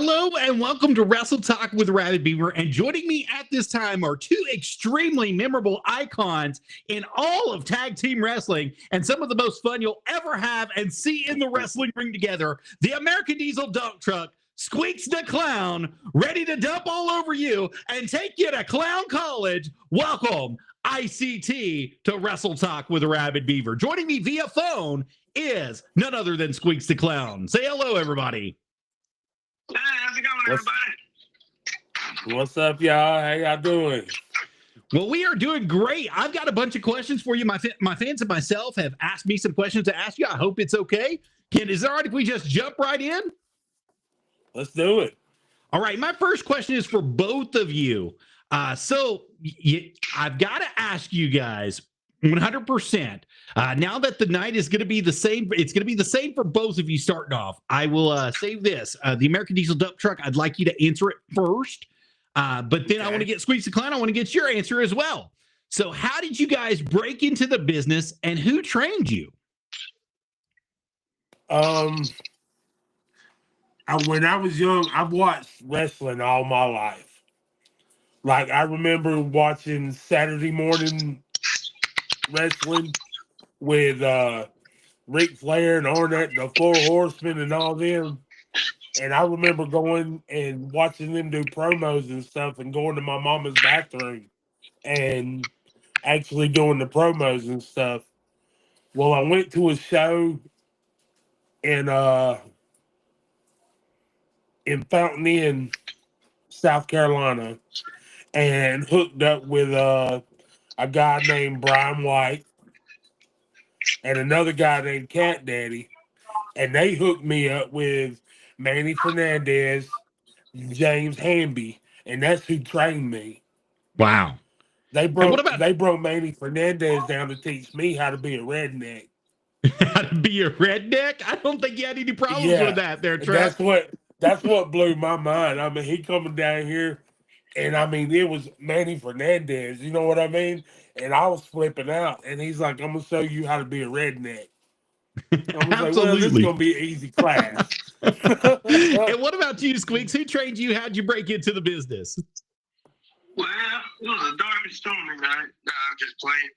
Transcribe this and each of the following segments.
Hello and welcome to Wrestle Talk with Arabbidb3aver. And joining me at this time are two extremely memorable icons in all of tag team wrestling and some of the most fun you'll ever have and see in the wrestling ring together. The American Diesel dump truck, Squeaks Da Clown, ready to dump all over you and take you to Clown College. Welcome, ICT, to Wrestle Talk with Arabbidb3aver. Joining me via phone is none other than Squeaks Da Clown. Say hello, everybody. Hey, how's it going, everybody? What's up, y'all? How y'all doing? Well, we are doing great. I've got a bunch of questions for you. My fans and myself have asked me some questions to ask you. I hope it's okay. Ken, is it all right if we just jump right in? Let's do it. All right. My first question is for both of you. I've got to ask you guys 100%. Now that the night is going to be the same, it's going to be the same for both of you starting off. I will save this. The American Diesel dump truck, I'd like you to answer it first. But then okay. I want to get Squeaks Da Clown. I want to get your answer as well. So how did you guys break into the business and who trained you? When I was young, I've watched wrestling all my life. Like, I remember watching Saturday morning wrestling with Ric Flair and Arnett, the Four Horsemen and all them. And I remember going and watching them do promos and stuff and going to my mama's bathroom and actually doing the promos and stuff. Well, I went to a show in Fountain Inn, South Carolina, and hooked up with a guy named Brian White and another guy named Cat Daddy, and they hooked me up with Manny Fernandez, James Hamby, and that's who trained me. Wow. They broke Manny Fernandez down to teach me how to be a redneck. How to be a redneck? I don't think you had any problems with that there, Trent. That's what blew my mind. I mean, he coming down here, and I mean, it was Manny Fernandez, you know what I mean? And I was flipping out, and he's like, I'm going to show you how to be a redneck. I was like, well, this is going to be an easy class. And what about you, Squeaks? Who trained you? How'd you break into the business? Well, it was a dark and stormy night. No, I'm just playing.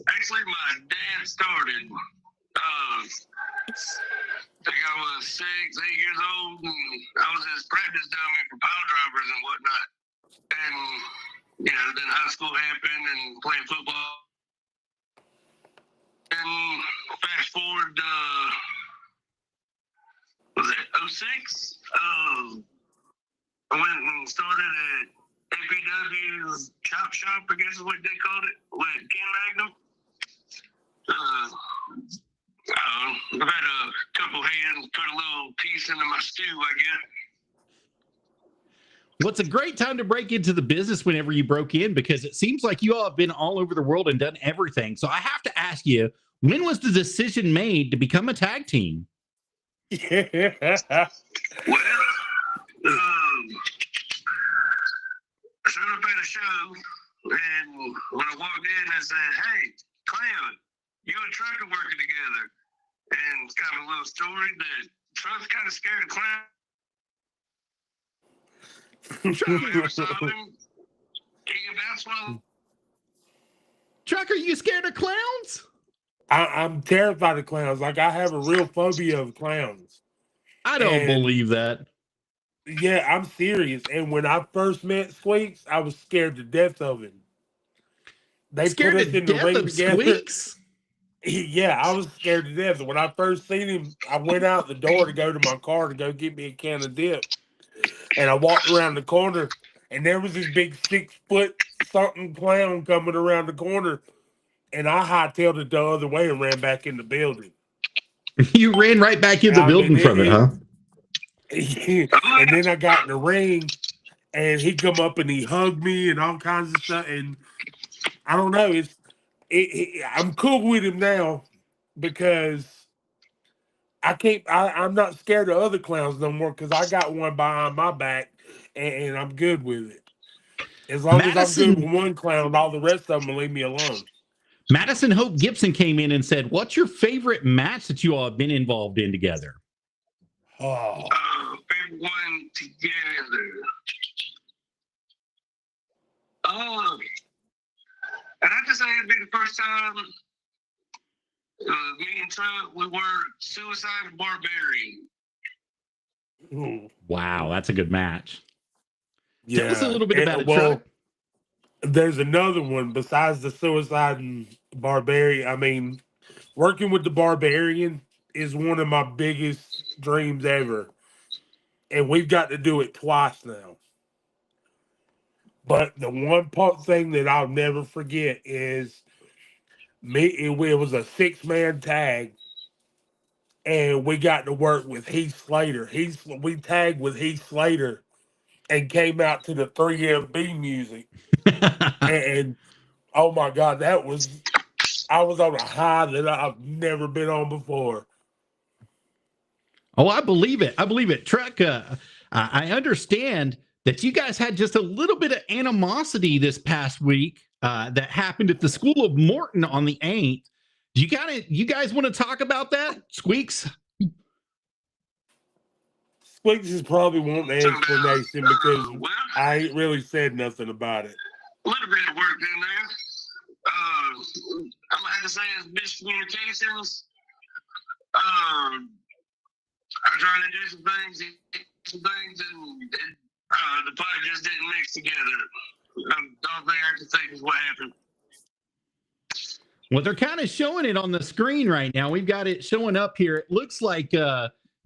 Actually, my dad started. I think I was 6, 8 years old, and I was his practice dummy for pile drivers and whatnot. And, you know, then high school happened and playing football. And fast forward, was it 06? I went and started at APW's Chop Shop, I guess is what they called it, with Ken Magnum. I've had a couple hands put a little piece into my stew, I guess. Well, it's a great time to break into the business whenever you broke in, because it seems like you all have been all over the world and done everything. So I have to ask you, when was the decision made to become a tag team? Well, I showed up at a show, and when I walked in, I said, "Hey, Clown, you and Truck are working together." And it's kind of a little story that Truck's kind of scared of Clown. Truck, are you scared of clowns? I'm terrified of clowns. Like, I have a real phobia of clowns. I don't believe that. Yeah, I'm serious. And when I first met Squeaks, I was scared to death of him. They scared put us in the ring together. Squeaks? Yeah, I was scared to death. When I first seen him, I went out the door to go to my car to go get me a can of dip. And I walked around the corner, and there was this big 6-foot-something clown coming around the corner. And I hightailed it the other way and ran back in the building. You ran right back in the building from it, huh? And then I got in the ring, and he come up and he hugged me and all kinds of stuff. And I don't know, I'm cool with him now because I'm not scared of other clowns no more because I got one behind my back, and I'm good with it. As long as I'm good with one clown, all the rest of them will leave me alone. Madison Hope Gibson came in and said, "What's your favorite match that you all have been involved in together?" Favorite one together. And I just say it'd be the first time me and Trump, we were Suicide and Barbarian. Wow, that's a good match. Yeah. Tell us a little bit about it, well, Chuck. There's another one besides the Suicide and Barbarian. I mean, working with the Barbarian is one of my biggest dreams ever. And we've got to do it twice now. But the one thing that I'll never forget is it was a 6-man tag, and we got to work with Heath Slater. We tagged with Heath Slater and came out to the 3MB music. and oh my God, I was on a high that I've never been on before. Oh, I believe it. I believe it. Truck, I understand that you guys had just a little bit of animosity this past week that happened at the school of Morton on the 8th. Do you guys want to talk about that, Squeaks? Squeaks is probably wanting an explanation because I ain't really said nothing about it. A little bit of work in there. I'm gonna have to say it's miscommunications. I'm trying to do some things, and the pot just didn't mix together. The only thing I can think is what happened. Well, they're kind of showing it on the screen right now. We've got it showing up here. It looks like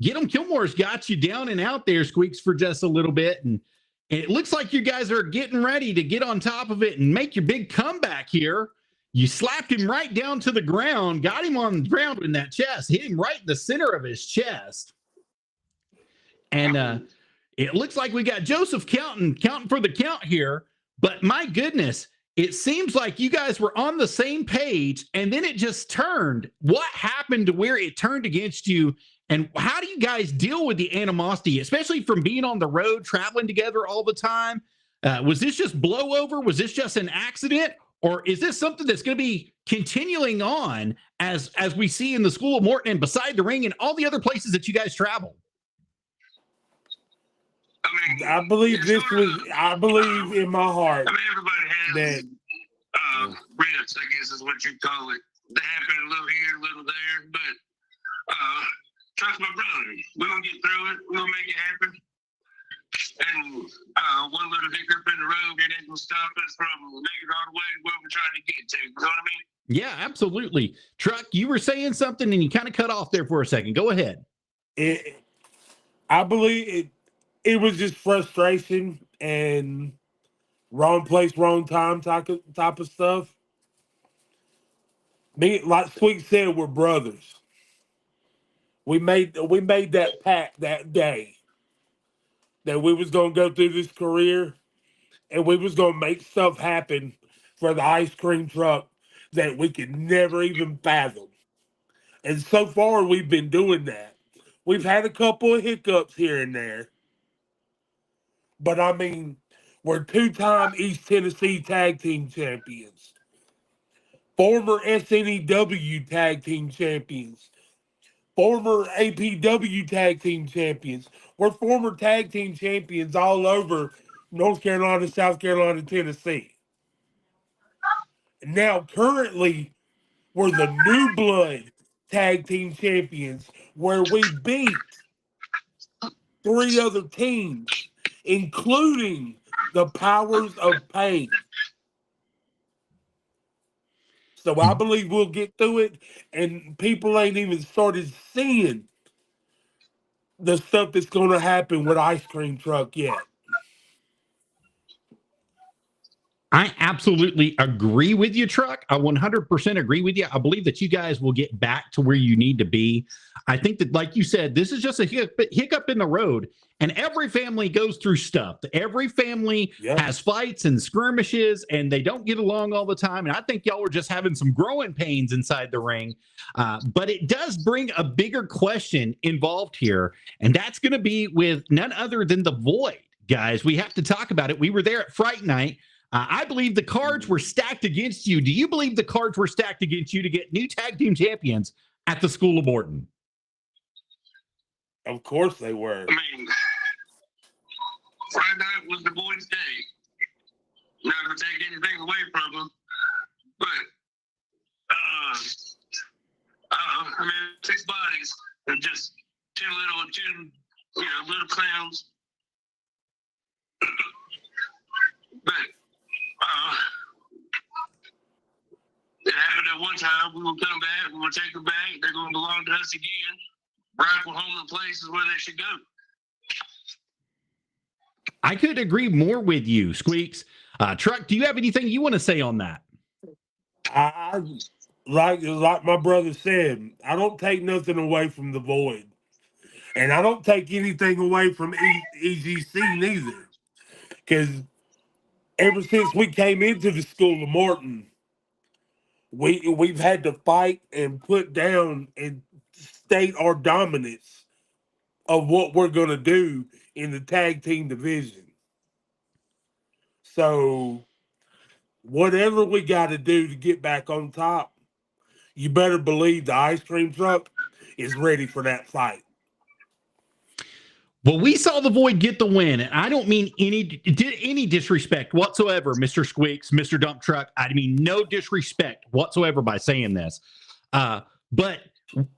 Get 'em Kilmore's got you down and out there, Squeaks, for just a little bit. And it looks like you guys are getting ready to get on top of it and make your big comeback here. You slapped him right down to the ground, got him on the ground in that chest, hit him right in the center of his chest. And it looks like we got Joseph counting for the count here. But my goodness, it seems like you guys were on the same page, and then it just turned. What happened to where it turned against you? And how do you guys deal with the animosity, especially from being on the road, traveling together all the time? Was this just blowover? Was this just an accident? Or is this something that's going to be continuing on as we see in the School of Morton and beside the ring and all the other places that you guys travel? I believe I believe in my heart. I mean, everybody has ribs, I guess is what you call it. They happen a little here, a little there, but trust my brother. We're going to get through it. We're going to make it happen. And one little hiccup in the road, it ain't going to stop us from making it all the way to where we're trying to get to. You know what I mean? Yeah, absolutely. Truck, you were saying something and you kind of cut off there for a second. Go ahead. I believe it was just frustration and wrong place, wrong time type of stuff. Me, like Squeak said, we're brothers. We made that pact that day that we was gonna go through this career and we was gonna make stuff happen for the ice cream truck that we could never even fathom. And so far we've been doing that. We've had a couple of hiccups here and there. But I mean, we're 2-time East Tennessee Tag Team Champions, former SNEW Tag Team Champions, former APW Tag Team Champions. We're former Tag Team Champions all over North Carolina, South Carolina, Tennessee. Now, currently, we're the New Blood Tag Team Champions, where we beat 3 other teams, including the Powers of Pain. So I believe we'll get through it, and people ain't even started seeing the stuff that's going to happen with Ice Cream Truck yet. I absolutely agree with you, Truck. I 100% agree with you. I believe that you guys will get back to where you need to be. I think that, like you said, this is just a hiccup in the road, and every family goes through stuff. Every family has fights and skirmishes, and they don't get along all the time. And I think y'all were just having some growing pains inside the ring. But it does bring a bigger question involved here, and that's going to be with none other than the Void, guys. We have to talk about it. We were there at Fright Night. I believe the cards were stacked against you. Do you believe the cards were stacked against you to get new tag team champions at the School of Morton? Of course they were. I mean, Friday night was the boys' day. Not gonna take anything away from them, but I mean, 6 bodies and just two little clowns. But it happened at one time. We will come back. We will take them back. They're going to belong to us again. Rightful home and places where they should go. I could agree more with you, Squeaks. Truck, do you have anything you want to say on that? I like my brother said, I don't take nothing away from the Void. And I don't take anything away from EGC neither. Because ever since we came into the school of Morton, we've had to fight and put down and state our dominance of what we're going to do in the tag team division. So whatever we got to do to get back on top, you better believe the ice cream truck is ready for that fight. Well, we saw the Void get the win, and I don't mean any disrespect whatsoever, Mr. Squeaks, Mr. Dump Truck. I mean no disrespect whatsoever by saying this. But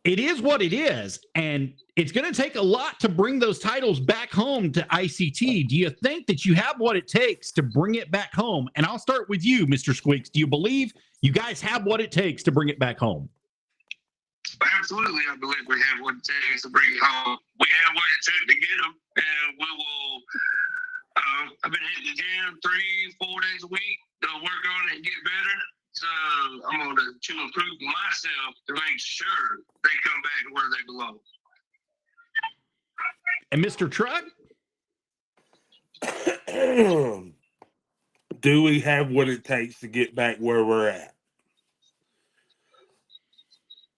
it is what it is, and it's going to take a lot to bring those titles back home to ICT. Do you think that you have what it takes to bring it back home? And I'll start with you, Mr. Squeaks. Do you believe you guys have what it takes to bring it back home? Absolutely, I believe we have what it takes to bring it home. We have what it took to get them, and we will. I've been hitting the gym 3-4 days a week to work on it and get better. So I'm going to improve myself to make sure they come back to where they belong. And Mr. Truck? Do we have what it takes to get back where we're at?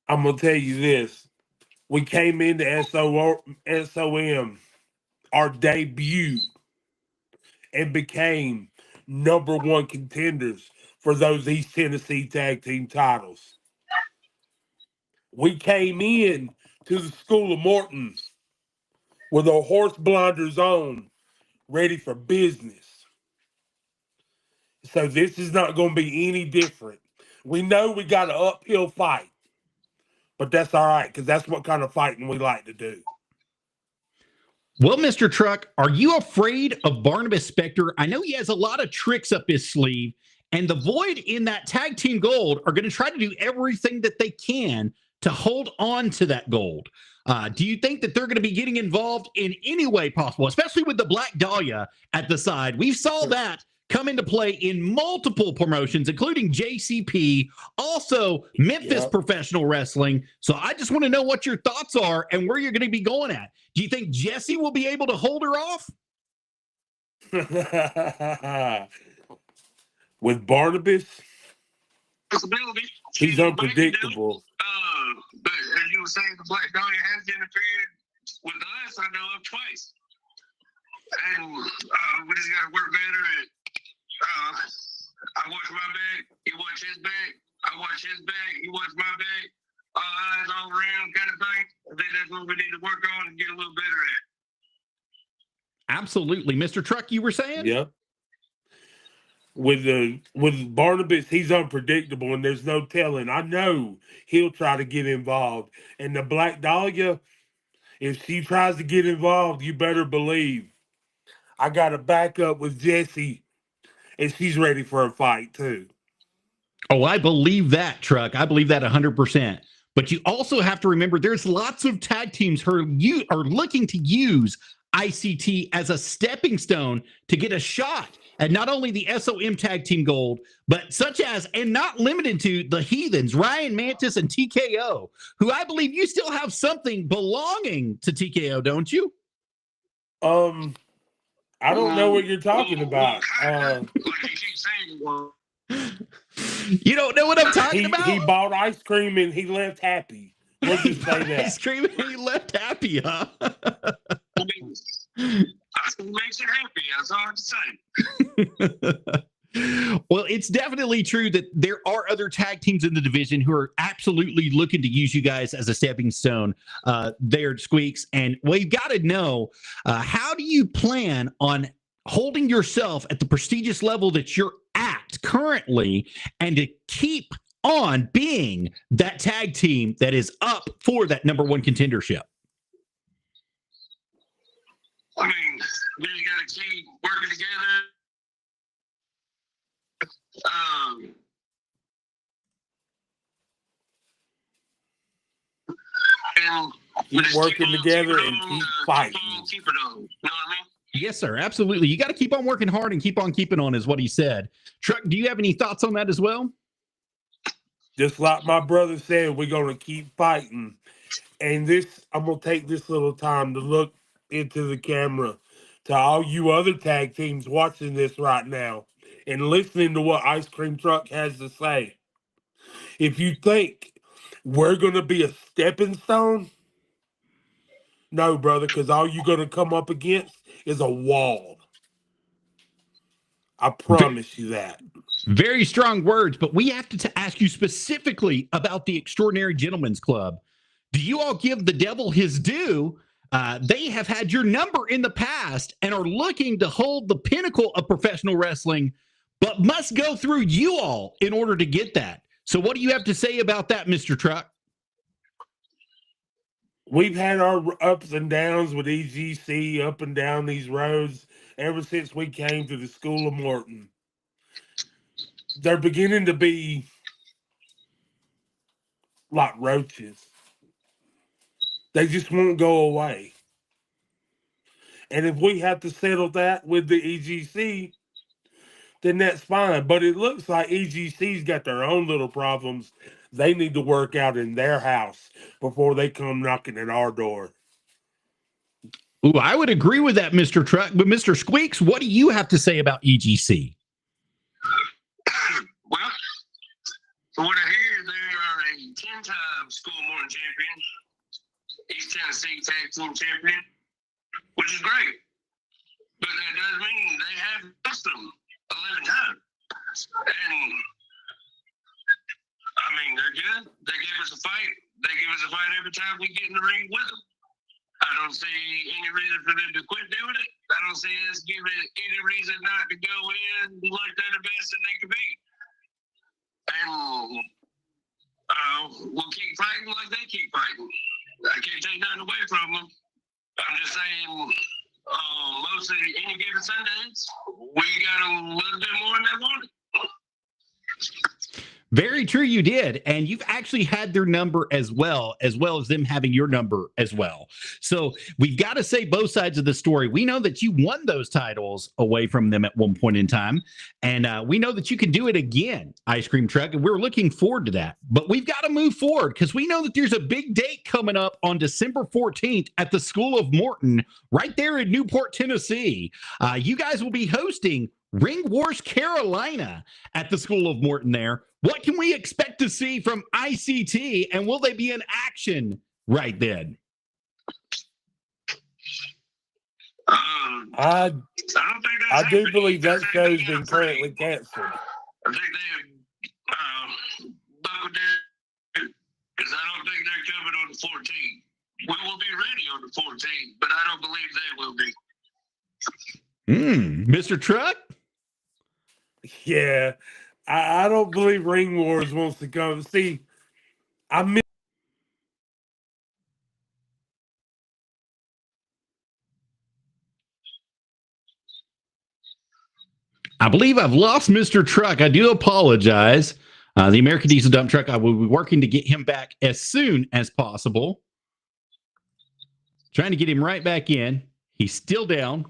I'm going to tell you this. We came into SOM, our debut, and became #1 contenders for those East Tennessee tag team titles. We came in to the School of Morton with our horse blinders on, ready for business. So this is not going to be any different. We know we got an uphill fight, but that's all right, because that's what kind of fighting we like to do. Well, Mr. Truck, are you afraid of Barnabas Spector? I know he has a lot of tricks up his sleeve, and the Void in that tag team gold are going to try to do everything that they can to hold on to that gold. Do you think that they're going to be getting involved in any way possible, especially with the Black Dahlia at the side? We saw that come into play in multiple promotions, including JCP, also Memphis Professional Wrestling. So I just want to know what your thoughts are and where you're going to be going at. Do you think Jessie will be able to hold her off? With Barnabas, Possibility. he's unpredictable. But as you were saying, the Black Dahlia has interfered with us, I know of, twice. And we just got to work better at I watch my back, he watch his back, I watch his back, he watch my back, all eyes all around kind of thing. I think that's what we need to work on and get a little better at. Absolutely. Mr. Truck, you were saying? Yeah. With Barnabas, he's unpredictable, and there's no telling. I know he'll try to get involved. And the Black Dahlia, if she tries to get involved, you better believe I got to back up with Jessie, and she's ready for a fight too. Oh, I believe that, Truck. I believe that 100%. But you also have to remember there's lots of tag teams who are looking to use ICT as a stepping stone to get a shot at not only the SOM tag team gold, but such as, and not limited to, the Heathens, Ryan Mantis and TKO, who I believe you still have something belonging to TKO, don't you? I don't know what you're talking about. Like you keep saying, well, you don't know what I'm talking about? He bought ice cream and he left happy. We'll just say that. Ice cream and he left happy, huh? I mean, ice cream makes you happy. That's all I have to say. Well, it's definitely true that there are other tag teams in the division who are absolutely looking to use you guys as a stepping stone there, Squeaks. And we've got to know, how do you plan on holding yourself at the prestigious level that you're at currently and to keep on being that tag team that is up for that #1 contendership? I mean, we just got to keep working together. And Keep working together and keep fighting. Keep it on. You know what I mean? Yes, sir. Absolutely. You got to keep on working hard and keep on keeping on, is what he said. Truck, do you have any thoughts on that as well? Just like my brother said, we're going to keep fighting. And this, I'm going to take this little time to look into the camera to all you other tag teams watching this right now and listening to what Ice Cream Truck has to say. If you think we're going to be a stepping stone, no, brother, because all you're going to come up against is a wall. I promise you that. Very strong words, but we have to ask you specifically about the Extraordinary Gentlemen's Club. Do you all give the devil his due? They have had your number in the past and are looking to hold the pinnacle of professional wrestling, but must go through you all in order to get that. So what do you have to say about that, Mr. Truck? We've had our ups and downs with EGC up and down these roads ever since we came to the School of Morton. They're beginning to be like roaches. They just won't go away. And if we have to settle that with the EGC, then that's fine. But it looks like EGC's got their own little problems they need to work out in their house before they come knocking at our door. Ooh, I would agree with that, Mr. Truck. But Mr. Squeaks, what do you have to say about EGC? Well, from what I hear, they are a 10-time School of Morton champion, East Tennessee Tag Team champion, which is great. But that does mean they have lost them 11 times. And, I mean, they're good. They give us a fight. They give us a fight every time we get in the ring with them. I don't see any reason for them to quit doing it. I don't see us giving any reason not to go in like they're the best that they could be. And we'll keep fighting like they keep fighting. I can't take nothing away from them. I'm just saying, most of any given Sundays, we got a little bit more than they wanted. Very true, you did. And you've actually had their number as well as them having your number as well. So we've got to say both sides of the story. We know that you won those titles away from them at one point in time. And we know that you can do it again, Ice Cream Truck. And we're looking forward to that. But we've got to move forward because we know that there's a big date coming up on December 14th at the School of Morton right there in Newport, Tennessee. You guys will be hosting Ring Wars Carolina at the School of Morton there. What can we expect to see from ICT, and will they be in action right then? I do believe that show's been currently canceled. I think they buckled down because I don't think they're coming on the 14th. We will be ready on the 14th, but I don't believe they will be. Mr. Truck? Yeah, I don't believe Ring Wars wants to come. See, I believe I've lost Mr. Truck. I do apologize. The American Diesel Dump Truck, I will be working to get him back as soon as possible. Trying to get him right back in. He's still down.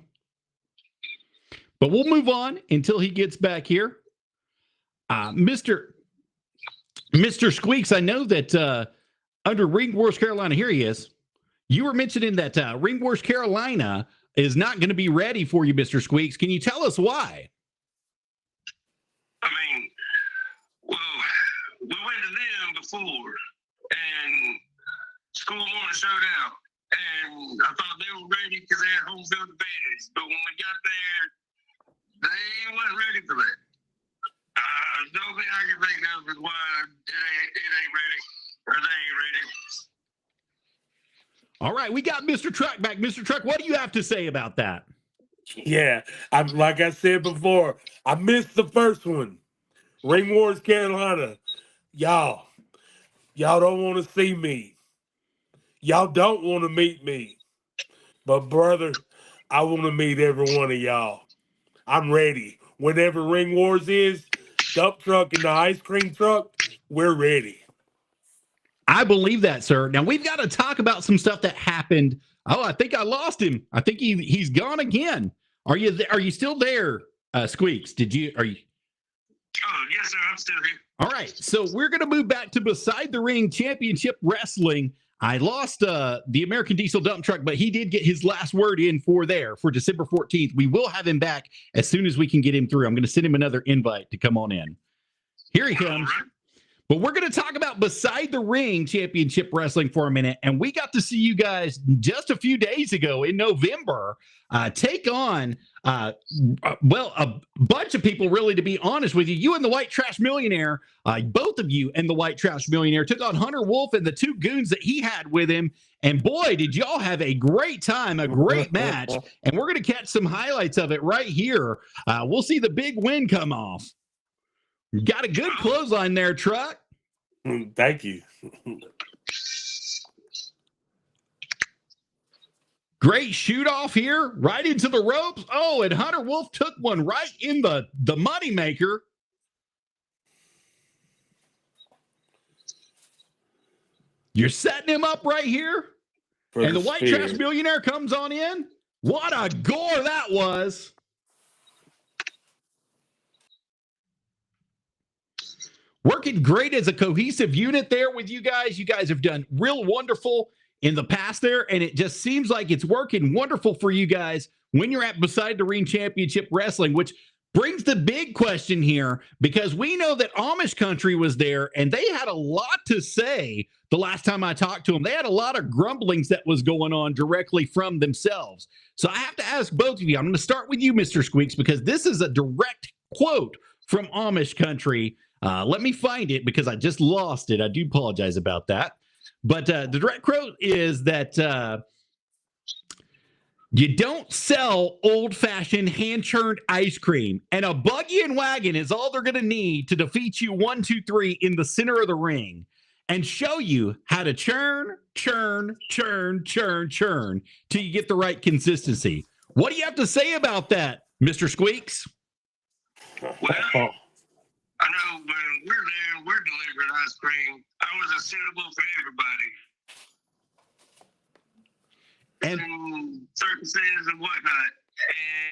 But we'll move on until he gets back here. Mr. Squeaks, I know that under Ring Wars Carolina, here he is. You were mentioning that Ring Wars Carolina is not going to be ready for you, Mr. Squeaks. Can you tell us why? I mean, well, we went to them before, and School of Morton showed out, and I thought they were ready because they had home field advantage. But when we got there, they wasn't ready for that. The only thing I can think of is why it ain't ready, or they ain't ready. All right, we got Mr. Truck back. Mr. Truck, what do you have to say about that? Yeah, like I said before, I missed the first one. Ring Wars Carolina. Y'all don't want to see me. Y'all don't want to meet me. But brother, I want to meet every one of y'all. I'm ready. Whenever Ring Wars is, dump truck and the ice cream truck, we're ready. I believe that, sir. Now we've got to talk about some stuff that happened. Oh, I think I lost him. I think he's gone again. Are you still there, Squeaks? Are you? Oh, yes, sir. I'm still here. All right. So we're going to move back to Beside the Ring Championship Wrestling. I lost the American Diesel dump truck, but he did get his last word in for December 14th. We will have him back as soon as we can get him through. I'm going to send him another invite to come on in. Here he comes. But we're going to talk about Beside the Ring Championship Wrestling for a minute. And we got to see you guys just a few days ago in November take on, a bunch of people, really, to be honest with you. You and the White Trash Millionaire, both of you and the White Trash Millionaire took on Hunter Wolf and the two goons that he had with him. And boy, did y'all have a great time, a great match. And we're going to catch some highlights of it right here. We'll see the big win come off. You got a good clothesline there, Truck. Thank you. Great shoot off here, right into the ropes. Oh, and Hunter Wolf took one right in the moneymaker. You're setting him up right here. And the White Trash Millionaire comes on in. What a gore that was. Working great as a cohesive unit there with you guys. You guys have done real wonderful in the past there, and it just seems like it's working wonderful for you guys when you're at Beside the Ring Championship Wrestling, which brings the big question here, because we know that Amish Country was there, and they had a lot to say the last time I talked to them. They had a lot of grumblings that was going on directly from themselves. So I have to ask both of you. I'm going to start with you, Mr. Squeaks, because this is a direct quote from Amish Country. Let me find it because I just lost it. I do apologize about that. But the direct quote is that you don't sell old-fashioned hand-churned ice cream, and a buggy and wagon is all they're going to need to defeat you 1, 2, 3 in the center of the ring and show you how to churn till you get the right consistency. What do you have to say about that, Mr. Squeaks? Well, I know when we're there and we're delivering ice cream, ours is suitable for everybody. And circumstances and whatnot. And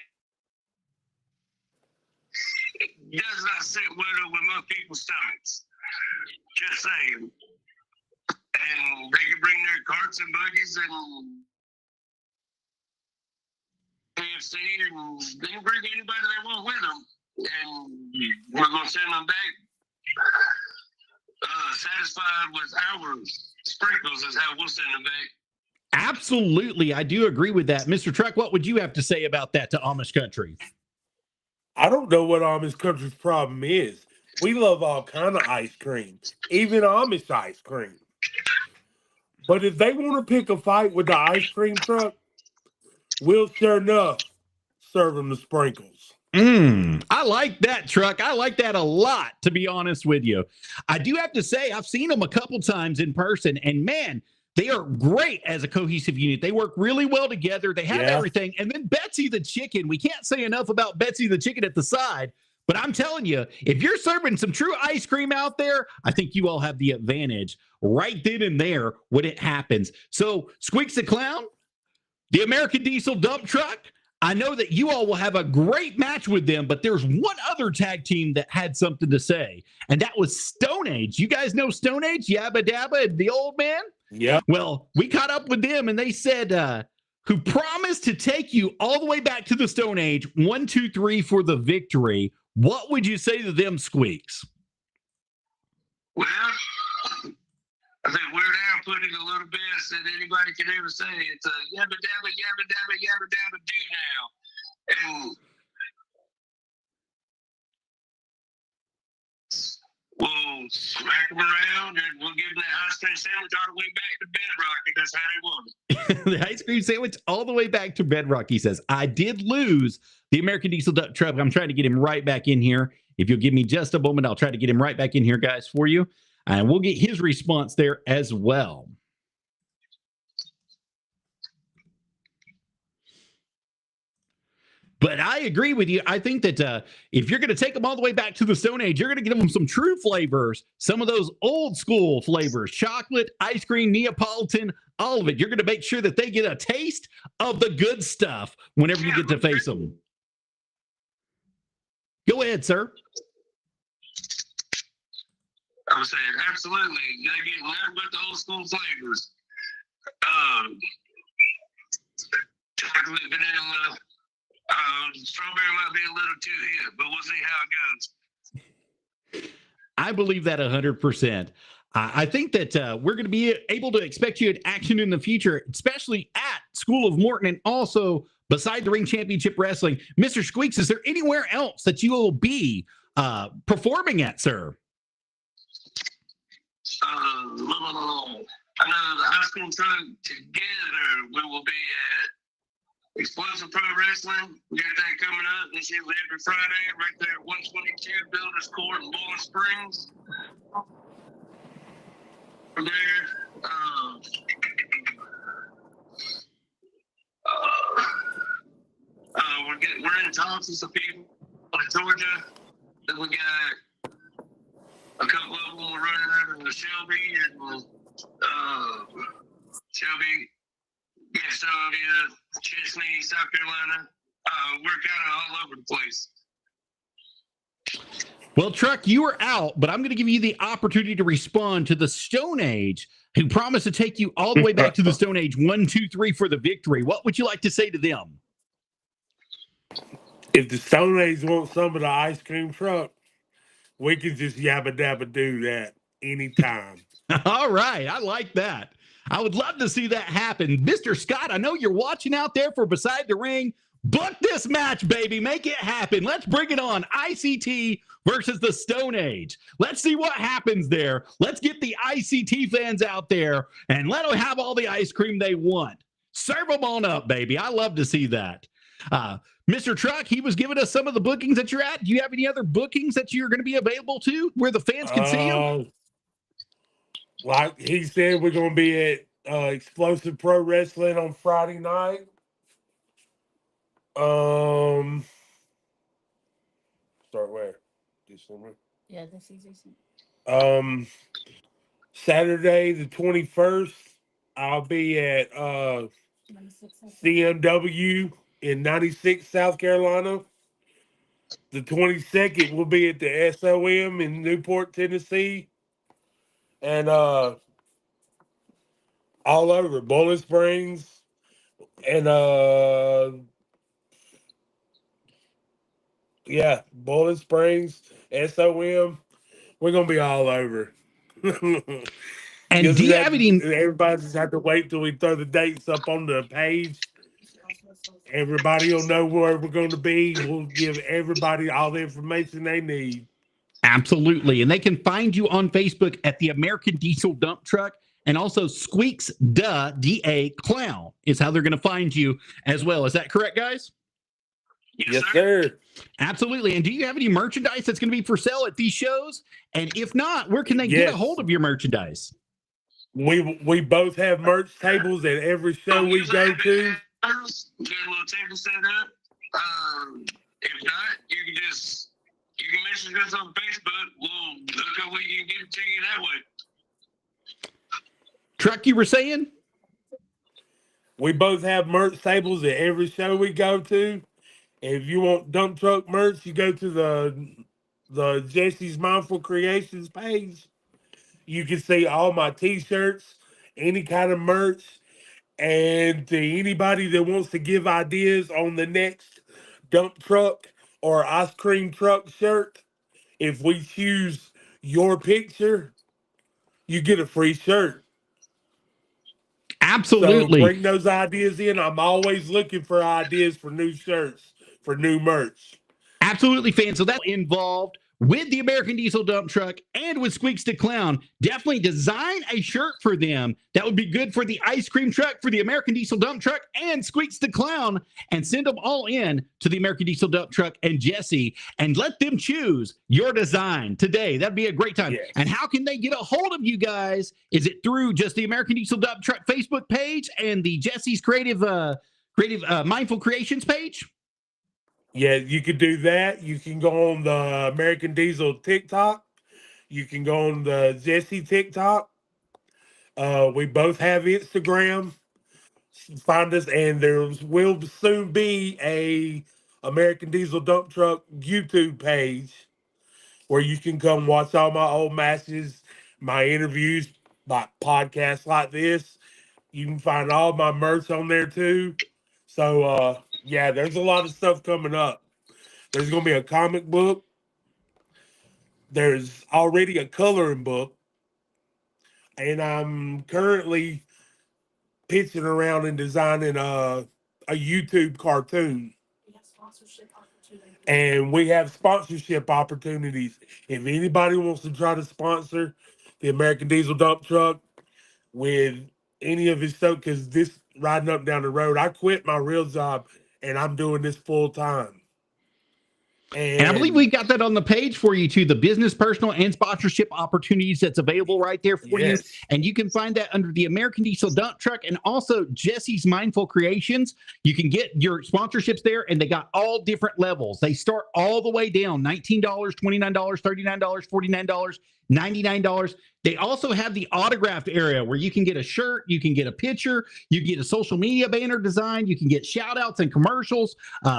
it does not sit well with most people's stomachs. Just saying. And they can bring their carts and buggies and KFC, and they can bring anybody they want with them. And we're going to send them back satisfied with our sprinkles is how we'll send them back. Absolutely. I do agree with that. Mr. Truck, what would you have to say about that to Amish Country? I don't know what Amish Country's problem is. We love all kind of ice cream, even Amish ice cream. But if they want to pick a fight with the ice cream truck, we'll sure enough serve them the sprinkles. I like that, Truck. I like that a lot, to be honest with you. I do have to say, I've seen them a couple times in person, and man, they are great as a cohesive unit. They work really well together. They have everything. And then Betsy the Chicken, we can't say enough about Betsy the Chicken at the side, but I'm telling you, if you're serving some true ice cream out there, I think you all have the advantage right then and there when it happens. So, Squeaks Da Clown, the American Diesel dump truck, I know that you all will have a great match with them, but there's one other tag team that had something to say, and that was Stone Age. You guys know Stone Age, Yabba Dabba, the old man? Yeah. Well, we caught up with them, and they said, who promised to take you all the way back to the Stone Age, 1, 2, 3 for the victory. What would you say to them, Squeaks? Well, I think Weird Al put it a little best that anybody can ever say. It's a yabba dabba, yabba dabba, yabba dabba do now. And we'll smack them around and we'll give them that ice cream sandwich all the way back to Bedrock if that's how they want it. The ice cream sandwich all the way back to Bedrock, he says. I did lose the American Diesel Dump Truck. I'm trying to get him right back in here. If you'll give me just a moment, I'll try to get him right back in here, guys, for you. And we'll get his response there as well. But I agree with you. I think that if you're going to take them all the way back to the Stone Age, you're going to give them some true flavors, some of those old school flavors, chocolate, ice cream, Neapolitan, all of it. You're going to make sure that they get a taste of the good stuff whenever you get to face them. Go ahead, sir. I was saying, absolutely. They get nothing but the old school flavors. Chocolate, vanilla. Strawberry might be a little too hip, but we'll see how it goes. I believe that 100%. I think that we're going to be able to expect you in action in the future, especially at School of Morton and also beside the Ring Championship Wrestling. Mr. Squeaks, is there anywhere else that you will be performing at, sir? I know the ice cream truck together, we will be at Explosive Pro Wrestling. We got that coming up. This is every Friday, right there at 122 Builders Court in Bowling Springs. From there, we're in talks with some people in Georgia. Then we got a couple of them we're running out of Shelby and Shelby. Gastonia, Chesney, South Carolina. We're kind of all over the place. Well, Truck, you are out, but I'm going to give you the opportunity to respond to the Stone Age, who promised to take you all the way back to the Stone Age 1, 2, 3 for the victory. What would you like to say to them? If the Stone Age want some of the ice cream truck, we can just yabba dabba do that anytime. All right. I like that. I would love to see that happen. Mr. Scott, I know you're watching out there for Beside the Ring. Book this match, baby. Make it happen. Let's bring it on. ICT versus the Stone Age. Let's see what happens there. Let's get the ICT fans out there and let them have all the ice cream they want. Serve them on up, baby. I love to see that. Mr. Truck, he was giving us some of the bookings that you're at. Do you have any other bookings that you're going to be available to where the fans can see you? Like he said, we're going to be at Explosive Pro Wrestling on Friday night. Start where? December? Yeah, this is easy. Saturday the 21st, I'll be at CMW in 96, South Carolina. The 22nd, we'll be at the SOM in Newport, Tennessee. And all over Bowling Springs and Bowling Springs, SOM. We're gonna be all over. And do you have any? Everybody just have to wait till we throw the dates up on the page. Everybody will know where we're going to be. We'll give everybody all the information they need. Absolutely. And they can find you on Facebook at the American Diesel Dump Truck, and also Squeaks Da Clown is how they're going to find you as well. Is that correct, guys? Yes, sir. Absolutely. And do you have any merchandise that's going to be for sale at these shows? And if not, where can they get a hold of your merchandise? We both have merch tables at every show we go to. Get a little table set up. If not, you can message us on Facebook. We'll look up where you can get it to you that way. Truck, you were saying? We both have merch tables at every show we go to. If you want dump truck merch, you go to the Jesse's Mindful Creations page. You can see all my t-shirts, any kind of merch. And to anybody that wants to give ideas on the next dump truck or ice cream truck shirt, if we choose your picture, you get a free shirt. Absolutely. So bring those ideas in. I'm always looking for ideas for new shirts, for new merch. Absolutely, fans. So that's involved with the American Diesel Dump Truck and with Squeaks Da Clown, definitely design a shirt for them that would be good for the ice cream truck, for the American Diesel Dump Truck, and Squeaks Da Clown, and send them all in to the American Diesel Dump Truck and Jesse, and let them choose your design today. That'd be a great time. Yes. And how can they get a hold of you guys? Is it through just the American Diesel Dump Truck Facebook page and the Jesse's Creative Mindful Creations page? Yeah, you could do that. You can go on the American Diesel TikTok. You can go on the Jesse TikTok. We both have Instagram. Find us, and there will soon be a American Diesel Dump Truck YouTube page where you can come watch all my old matches, my interviews, my podcasts like this. You can find all my merch on there too. So yeah, there's a lot of stuff coming up. There's gonna be a comic book. There's already a coloring book. And I'm currently pitching around and designing a YouTube cartoon. And we have sponsorship opportunities. If anybody wants to try to sponsor the American Diesel Dump Truck with any of his stuff, because this riding up down the road, I quit my real job and I'm doing this full time. And I believe we've got that on the page for you too, the business, personal, and sponsorship opportunities that's available right there for you. And you can find that under the American Diesel Dump Truck and also Jesse's Mindful Creations. You can get your sponsorships there, and they got all different levels. They start all the way down, $19, $29, $39, $49, $99. They also have the autographed area where you can get a shirt, you can get a picture, you can get a social media banner design, you can get shout outs and commercials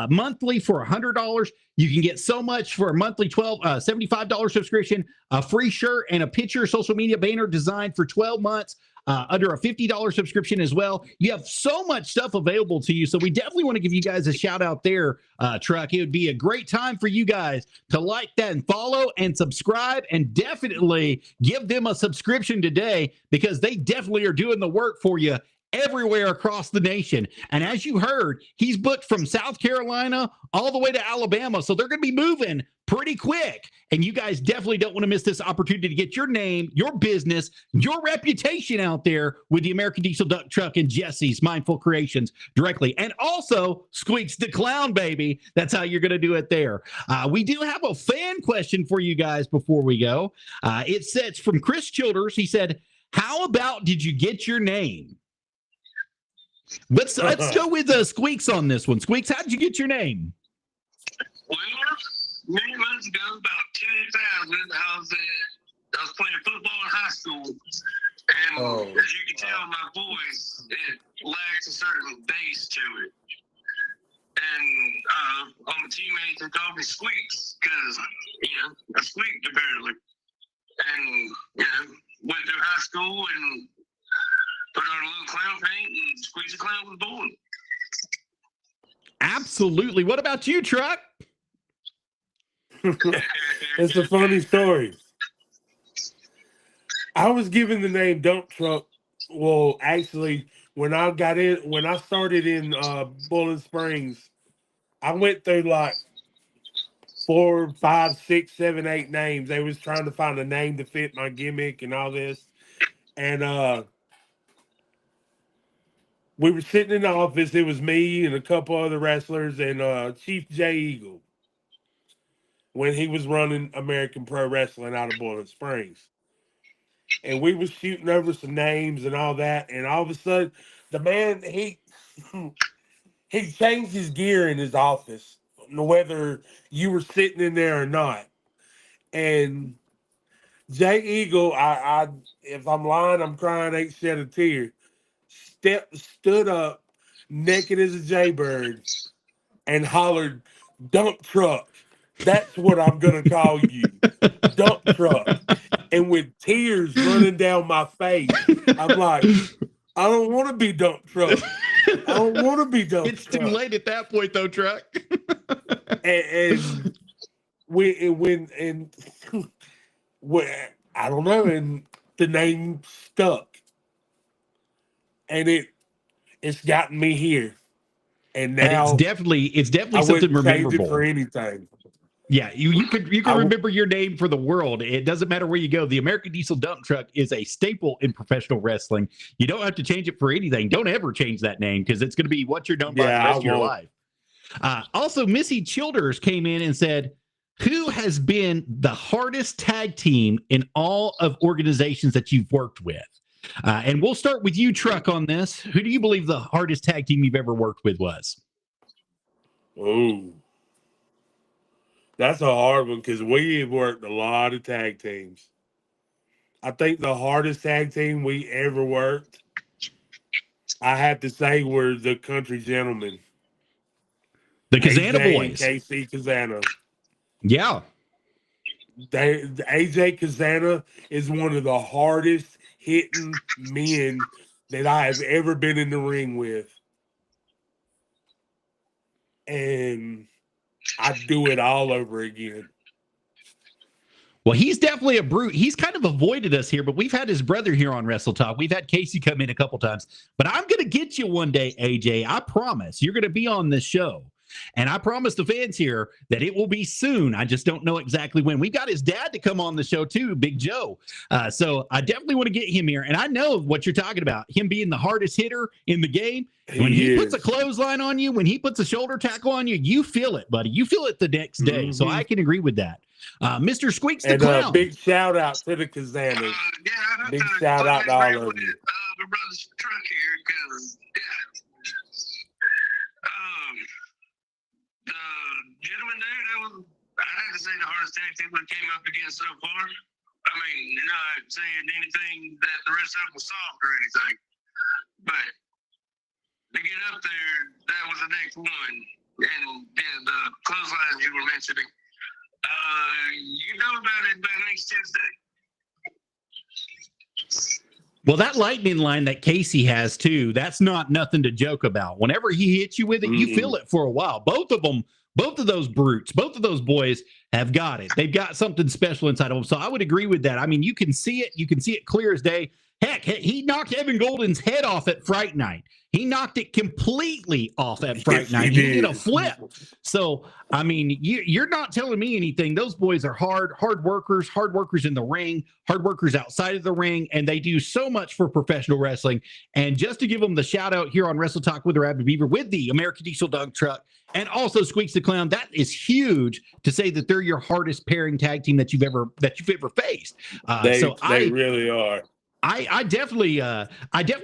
monthly for $100. You can get so much for a monthly $75 subscription, a free shirt, and a picture social media banner design for 12 months. Under a $50 subscription as well. You have so much stuff available to you. So we definitely want to give you guys a shout out there, Truck. It would be a great time for you guys to like that and follow and subscribe, and definitely give them a subscription today, because they definitely are doing the work for you everywhere across the nation. And as you heard, he's booked from South Carolina all the way to Alabama. So they're going to be moving pretty quick. And you guys definitely don't want to miss this opportunity to get your name, your business, your reputation out there with the American Diesel Dump Truck and Jesse's Mindful Creations directly. And also Squeaks Da Clown, baby. That's how you're going to do it there. We do have a fan question for you guys before we go. It says from Chris Childers. He said, how about did you get your name? Let's go with Squeaks on this one. Squeaks, how did you get your name? Well, many months ago, about 2000, I was playing football in high school, and as you can tell, my voice, it lacks a certain bass to it. And all my teammates would call me Squeaks because, I squeaked apparently. And, went through high school and put on a little clown paint, and Squeaks Da Clown was born. Absolutely. What about you, Truck? It's a funny story. I was given the name Dump Truck. Well, actually, when I started in Bowling Springs, I went through like 4, 5, 6, 7, 8 names. They was trying to find a name to fit my gimmick and all this. And we were sitting in the office. It was me and a couple other wrestlers and Chief Jay Eagle when he was running American Pro Wrestling out of Boiling Springs. And we was shooting over some names and all that. And all of a sudden, the man, he changed his gear in his office, whether you were sitting in there or not. And Jay Eagle, I if I'm lying, I'm crying, ain't shed a tear. Stood up, naked as a jaybird, and hollered, "Dump Truck. That's what I'm gonna call you, Dump Truck." And with tears running down my face, I'm like, I don't want to be Dump Truck. I don't want to be Dump It's Truck. too late at that point, though, Truck. and I don't know, and the name stuck, and it's gotten me here, and now it's definitely I something wouldn't change it memorable. for anything. Yeah, you could I w- remember your name for the world. It doesn't matter where you go. The American Diesel Dump Truck is a staple in professional wrestling. You don't have to change it for anything. Don't ever change that name because it's going to be what you're known by the yeah, I rest of your won't. life. Also, Missy Childers came in and said, "Who has been the hardest tag team in all of organizations that you've worked with?" And we'll start with you, Truck, on this. Who do you believe the hardest tag team you've ever worked with was? Ooh, that's a hard one because we have worked a lot of tag teams. I think the hardest tag team we ever worked, I have to say, were the Country Gentlemen, The Kazana AJ and Boys. KC Kazana. Yeah. AJ Kazana is one of the hardest hitting men that I have ever been in the ring with. And I'd do it all over again. Well, he's definitely a brute. He's kind of avoided us here, but we've had his brother here on Wrestle Talk. We've had Casey come in a couple times, but I'm going to get you one day, AJ. I promise you're going to be on this show. And I promise the fans here that it will be soon. I just don't know exactly when. We've got his dad to come on the show too, Big Joe. So I definitely want to get him here. And I know what you're talking about, him being the hardest hitter in the game. When he puts a clothesline on you, when he puts a shoulder tackle on you, you feel it, buddy. You feel it the next day. Mm-hmm. So I can agree with that. Mr. Squeaks Da Clown. Big shout out to the Kazanas. Big shout out to all of you. My brother's truck here because the gentleman there, I had to say the hardest tag team we came up against so far. I mean, you're not saying anything that the rest of them was soft or anything, but to get up there, that was the next one. And the clotheslines you were mentioning, you know about it by next Tuesday. Well, that lightning line that Casey has too, that's not nothing to joke about. Whenever he hits you with it, you feel it for a while. Both of them, both of those brutes, both of those boys have got it. They've got something special inside of them. So I would agree with that. I mean, you can see it. You can see it clear as day. Heck, he knocked Evan Golden's head off at Fright Night. He knocked it completely off at Fright Night. He did a flip. So, I mean, you're not telling me anything. Those boys are hard workers in the ring, hard workers outside of the ring, and they do so much for professional wrestling. And just to give them the shout out here on Wrestle Talk with Arabbidb3aver with the American Diesel Dump Truck and also Squeaks Da Clown, that is huge to say that they're your hardest pairing tag team that you've ever faced. They really are. I definitely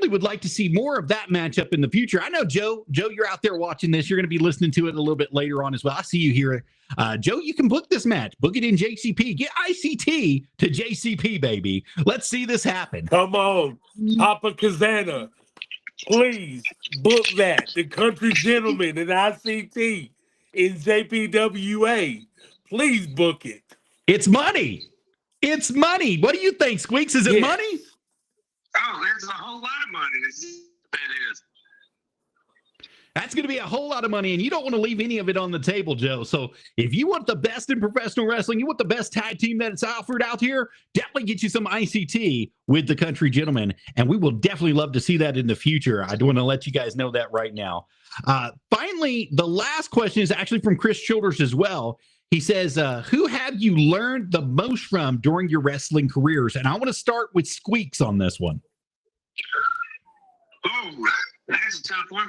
would like to see more of that matchup in the future. I know Joe, you're out there watching this. You're going to be listening to it a little bit later on as well. I see you here. Joe, you can book this match. Book it in JCP. Get ICT to JCP, baby. Let's see this happen. Come on, Papa Kazana. Please book that. The Country Gentlemen and ICT in JPWA. Please book it. It's money. It's money. What do you think, Squeaks? Is it money? Oh, there's a whole lot of money. That is. That's going to be a whole lot of money, and you don't want to leave any of it on the table, Joe. So if you want the best in professional wrestling, you want the best tag team that's offered out here, definitely get you some ICT with the Country Gentlemen, and we will definitely love to see that in the future. I do want to let you guys know that right now. Finally, the last question is actually from Chris Childers as well. He says, who have you learned the most from during your wrestling careers? And I want to start with Squeaks on this one. Ooh, that's a tough one.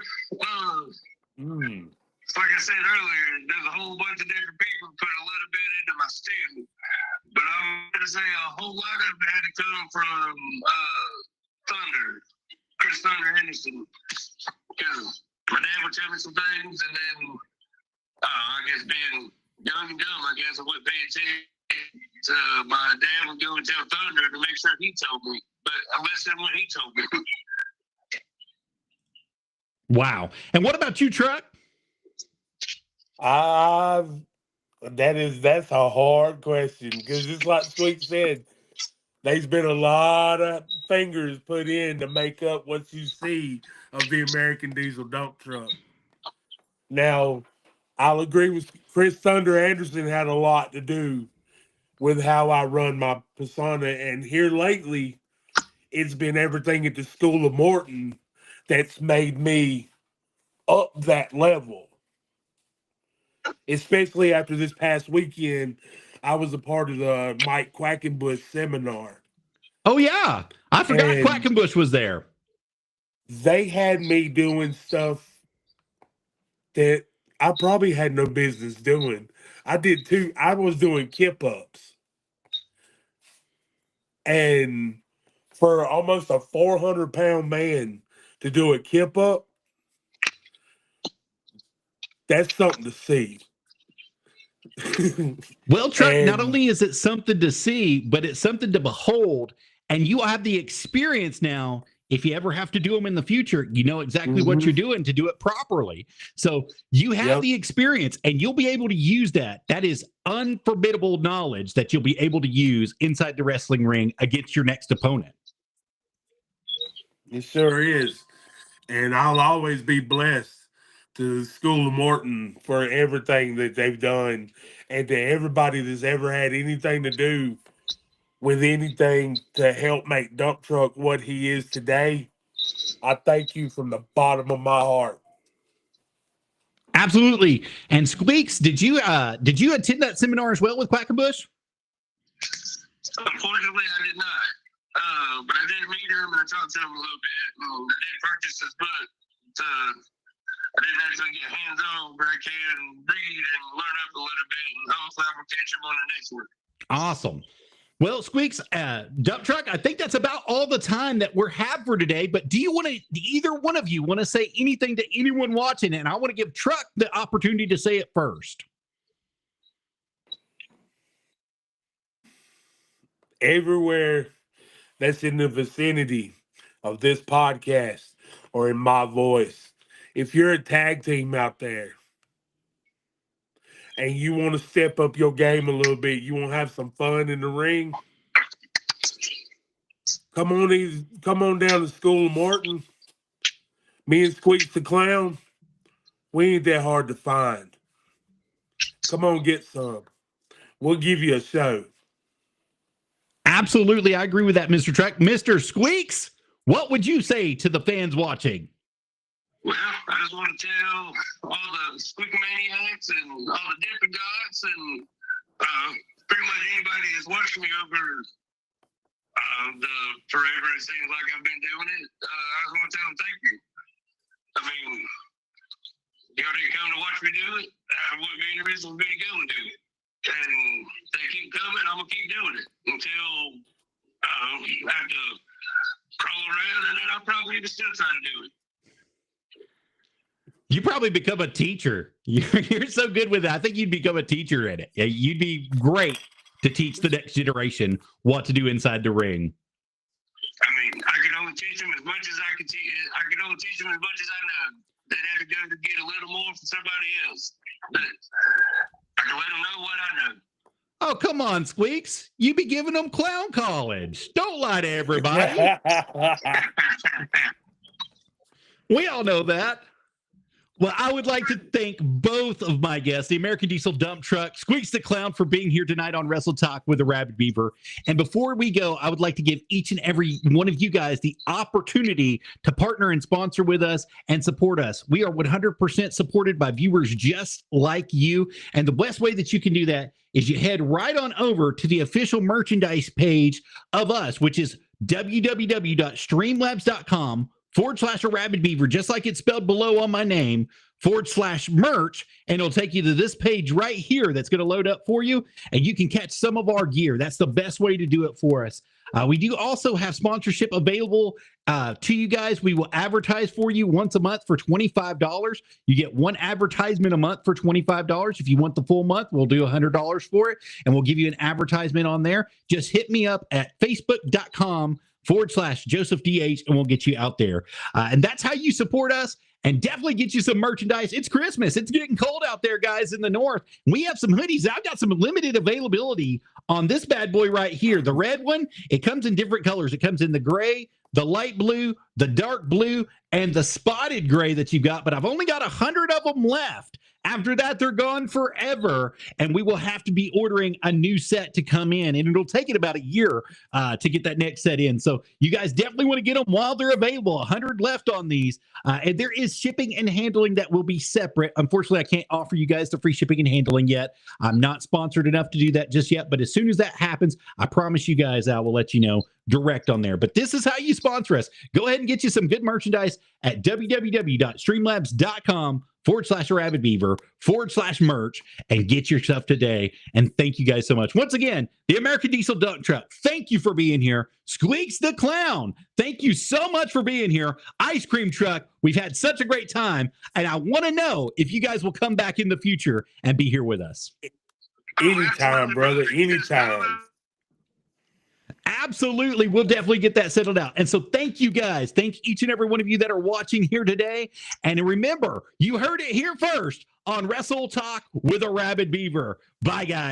Like I said earlier, there's a whole bunch of different people who put a little bit into my stew. But I'm going to say a whole lot of it had to come from Chris Thunder Henderson. Because my dad would tell me some things, and then I guess being young and dumb, I guess I wouldn't pay attention. So my dad would go and tell Thunder to make sure he told me. But I listened to what he told me. Wow. And what about you, Truck? That's a hard question because it's like Sweet said, there's been a lot of fingers put in to make up what you see of the American Diesel Dump Truck. Now, I'll agree with Chris Thunder Anderson had a lot to do with how I run my persona, and here lately, it's been everything at the School of Morton that's made me up that level. especially after this past weekend. I was a part of the Mike Quackenbush seminar, Oh yeah, I forgot and Quackenbush was there. they had me doing stuff that I probably had no business doing. I was doing kip ups, and for almost a 400-pound man to do a kip up, that's something to see. Well, Truck, not And only is it something to see, but it's something to behold. And you have the experience now. If you ever have to do them in the future, you know exactly what Mhm. you're doing to do it properly. So you have Yep. the experience and you'll be able to use that. That is unforbiddable knowledge that you'll be able to use inside the wrestling ring against your next opponent. It sure is. And I'll always be blessed to the School of Morton for everything that they've done, and to everybody that's ever had anything to do with anything to help make Dump Truck what he is today. I thank you from the bottom of my heart. Absolutely. And Squeaks, did you attend that seminar as well with Quackenbush? Unfortunately, I did not. But I did meet him and I talked to him a little bit. And I did purchase his book. I didn't actually get hands on, but I can read and learn up a little bit. And hopefully, I will catch him on the next one. Awesome. Well, Squeaks, Dump Truck, I think that's about all the time that we're have for today. But do either one of you want to say anything to anyone watching? And I want to give Truck the opportunity to say it first. Everywhere that's in the vicinity of this podcast or in my voice, if you're a tag team out there and you want to step up your game a little bit, you want to have some fun in the ring, come on down to School of Morton. Me and Squeaks Da Clown, we ain't that hard to find. Come on, get some. We'll give you a show. Absolutely. I agree with that, Mr. Truck. Mr. Squeaks, what would you say to the fans watching? Well, I just want to tell all the Squeak Maniacs and all the different gods and pretty much anybody that's watched me over the forever it seems like I've been doing it. I just want to tell them thank you. I mean, y'all didn't come to watch me do it. I wouldn't be any reason for me to go and do it. And they keep coming, I'm going to keep doing it until I have to crawl around, and then I'll probably even still try to do it. You probably become a teacher. You're so good with that. I think you'd become a teacher in it. You'd be great to teach the next generation what to do inside the ring. I mean, I can only teach them as much as I can teach. I can only teach them as much as I know. They'd have to go to get a little more from somebody else. But I can let them know what I know. Oh, come on, Squeaks. You be giving them clown college. Don't lie to everybody. We all know that. Well, I would like to thank both of my guests, the American Diesel Dump Truck, Squeaks Da Clown, for being here tonight on Wrestle Talk with the Arabbidb3aver. And before we go, I would like to give each and every one of you guys the opportunity to partner and sponsor with us and support us. We are 100% supported by viewers just like you. And the best way that you can do that is you head right on over to the official merchandise page of us, which is www.streamlabs.com/Arabbidb3aver, just like it's spelled below on my name, /merch, and it'll take you to this page right here that's going to load up for you, and you can catch some of our gear. That's the best way to do it for us. We do also have sponsorship available to you guys. We will advertise for you once a month for $25. You get one advertisement a month for $25. If you want the full month, we'll do $100 for it, and we'll give you an advertisement on there. Just hit me up at facebook.com/JosephDH, and we'll get you out there. And that's how you support us and definitely get you some merchandise. It's Christmas. It's getting cold out there, guys, in the north. We have some hoodies. I've got some limited availability on this bad boy right here. The red one, it comes in different colors. It comes in the gray, the light blue, the dark blue, and the spotted gray that you've got. But I've only got 100 of them left. After that, they're gone forever, and we will have to be ordering a new set to come in, and it'll take it about a year to get that next set in. So you guys definitely want to get them while they're available. 100 left on these, and there is shipping and handling that will be separate. Unfortunately, I can't offer you guys the free shipping and handling yet. I'm not sponsored enough to do that just yet, but as soon as that happens, I promise you guys I will let you know direct on there. But this is how you sponsor us. Go ahead and get you some good merchandise at www.streamlabs.com/Arabbidb3aver/merch and get your stuff today. And thank you guys so much. Once again, the American Diesel Dump Truck, thank you for being here. Squeaks Da Clown, thank you so much for being here. Ice Cream Truck, we've had such a great time, and I want to know if you guys will come back in the future and be here with us. Anytime, brother. Anytime. Absolutely. We'll definitely get that settled out. And so thank you guys. Thank each and every one of you that are watching here today. And remember, you heard it here first on Wrestle Talk with Arabbidb3aver. Bye, guys.